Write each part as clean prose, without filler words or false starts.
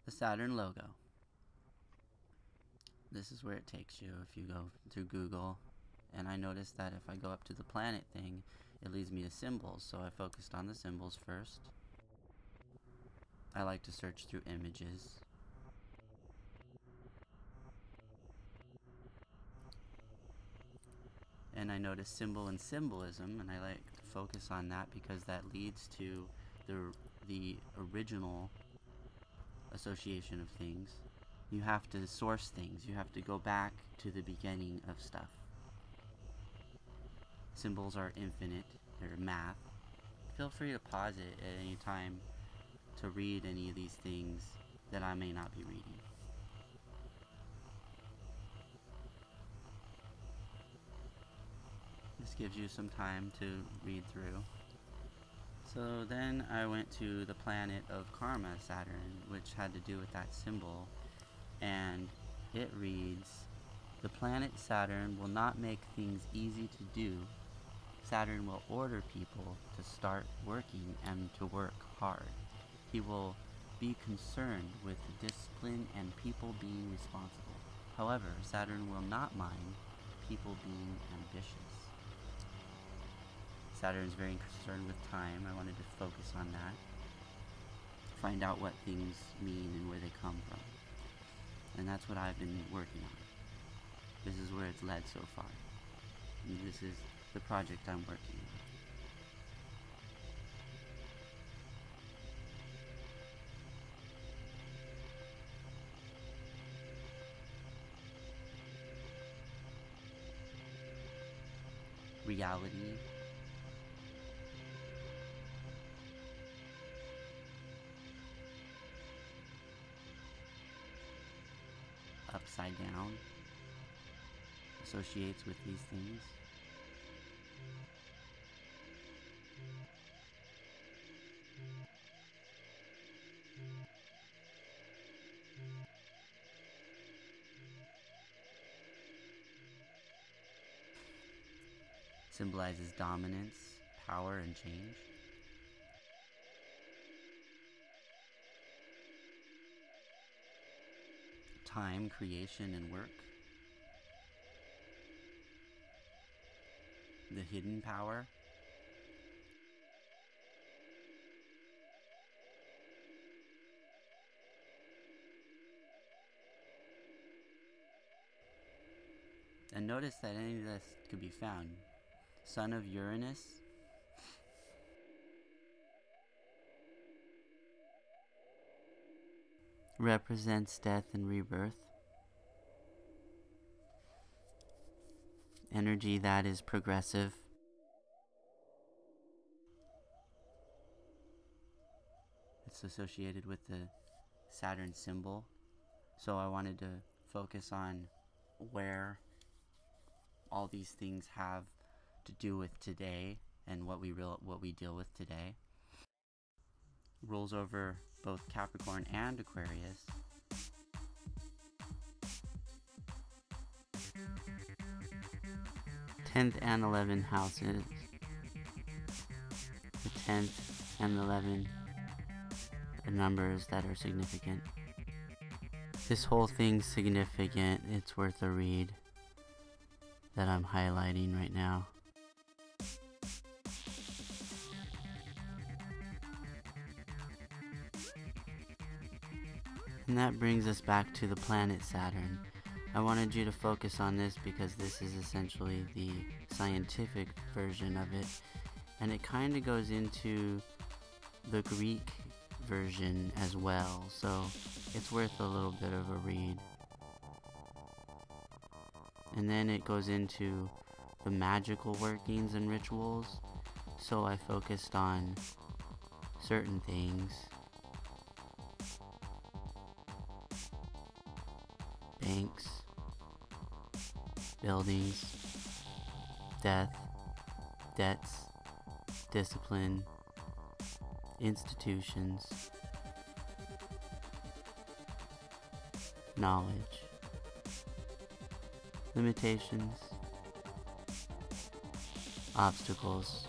the Saturn logo. This is where it takes you if you go to Google, and I noticed that if I go up to the planet thing, it leads me to symbols, so I focused on the symbols first. I like to search through images. And I noticed symbol and symbolism, and I like to focus on that because that leads to the original association of things. You have to source things. You have to go back to the beginning of stuff. Symbols are infinite. They're math. Feel free to pause it at any time to read any of these things that I may not be reading. This gives you some time to read through. So then I went to the planet of Karma, Saturn, which had to do with that symbol, and it reads, "The planet Saturn will not make things easy to do. Saturn will order people to start working and to work hard. He will be concerned with discipline and people being responsible. However, Saturn will not mind people being ambitious." Saturn is very concerned with time. I wanted to focus on that. Find out what things mean and where they come from. And that's what I've been working on. This is where it's led so far. And this is the project I'm working on. Reality. Upside down associates with these things. Symbolizes dominance, power, and change. Time, creation, and work. The hidden power. And notice that any of this could be found. Son of Uranus. Represents death and rebirth. Energy that is progressive. It's associated with the Saturn symbol. So I wanted to focus on where all these things have to do with today and what we deal with today. Rules over both Capricorn and Aquarius. Tenth and 11th houses. The 10th and 11 are numbers that are significant. This whole thing's significant. It's worth a read that I'm highlighting right now. And that brings us back to the planet Saturn. I wanted you to focus on this because this is essentially the scientific version of it, and it kind of goes into the Greek version as well, so it's worth a little bit of a read. And then it goes into the magical workings and rituals, so I focused on certain things. Banks, buildings, death, debts, discipline, institutions, knowledge, limitations, obstacles,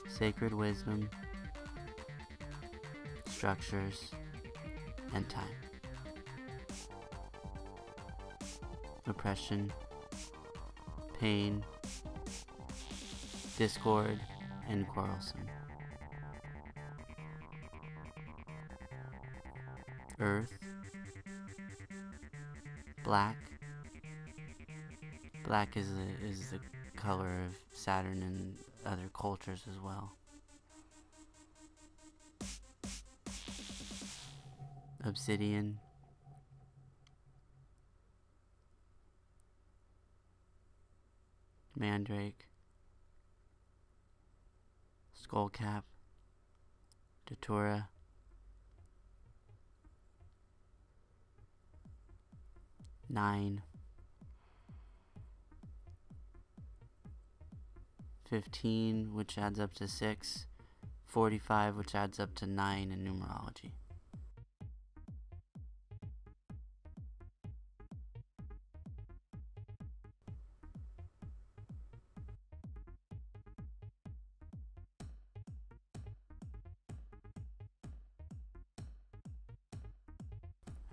sacred wisdom, structures, and time. Oppression, pain, discord, and quarrelsome. Earth, black. Black is the color of Saturn and other cultures as well. Obsidian, mandrake, skullcap, datura, nine, 15, which adds up to 6, 45, which adds up to 9 in numerology.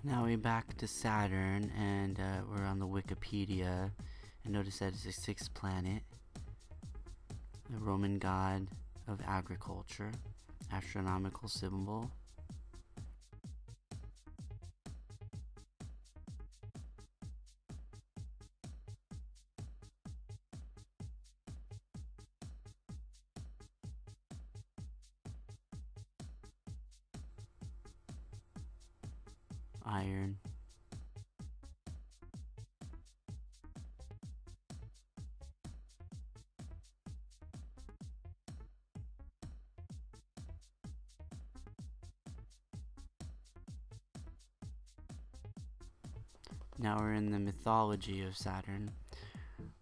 Now we're back to Saturn, and we're on the Wikipedia, and notice that it's the 6th planet, the Roman god of agriculture, astronomical symbol. Iron. Now we're in the mythology of Saturn,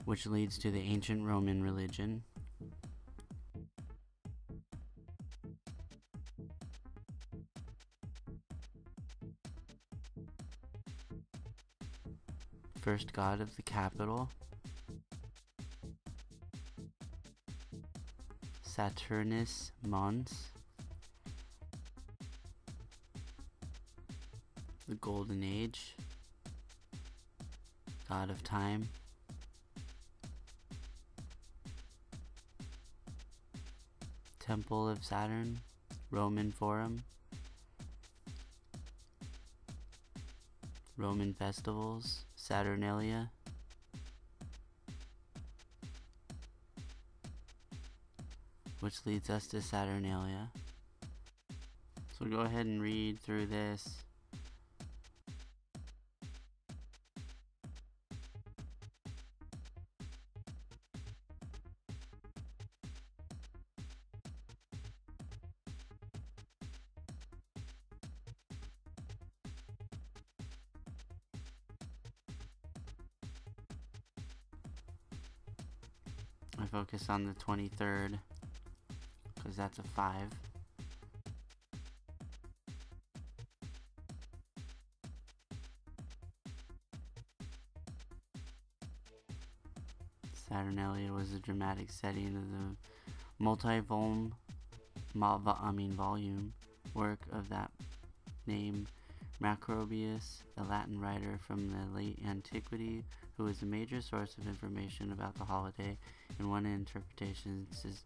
which leads to the ancient Roman religion. First god of the capital, Saturnus Mons, the Golden Age, god of time, Temple of Saturn, Roman Forum, Roman festivals, Saturnalia, which leads us to Saturnalia. So go ahead and read through this. I focus on the 23rd because that's a 5. Saturnalia was a dramatic setting of the volume work of that name, Macrobius, a Latin writer from the late antiquity, who was a major source of information about the holiday, and one interpretation is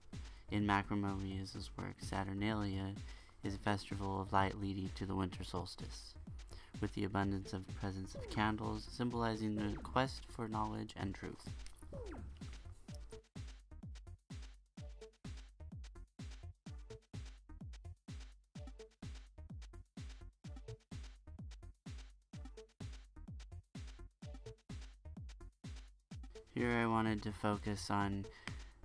in Macrobius' work. Saturnalia is a festival of light leading to the winter solstice, with the abundance of presence of candles, symbolizing the quest for knowledge and truth. Here I wanted to focus on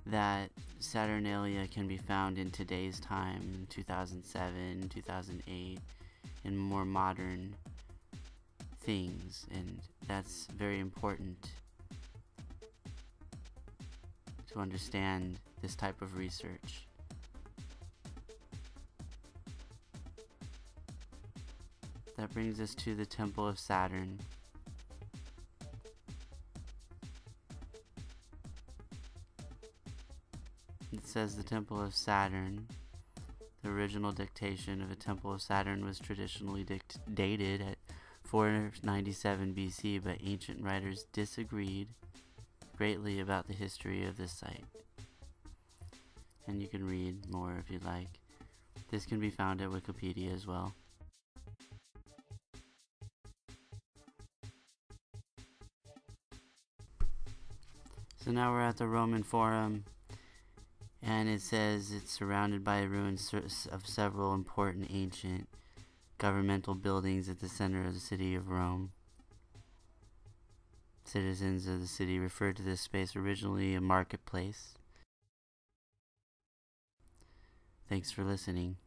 that Saturnalia can be found in today's time, 2007, 2008, in more modern things, and that's very important to understand this type of research. That brings us to the Temple of Saturn. It says the Temple of Saturn, The original dictation of a temple of Saturn was traditionally dated at 497 BC, but ancient writers disagreed greatly about the history of this site. And you can read more if you'd like. This can be found at Wikipedia as well. So now we're at the Roman Forum, and it says it's surrounded by ruins of several important ancient governmental buildings at the center of the city of Rome. Citizens of the city referred to this space originally a marketplace. Thanks for listening.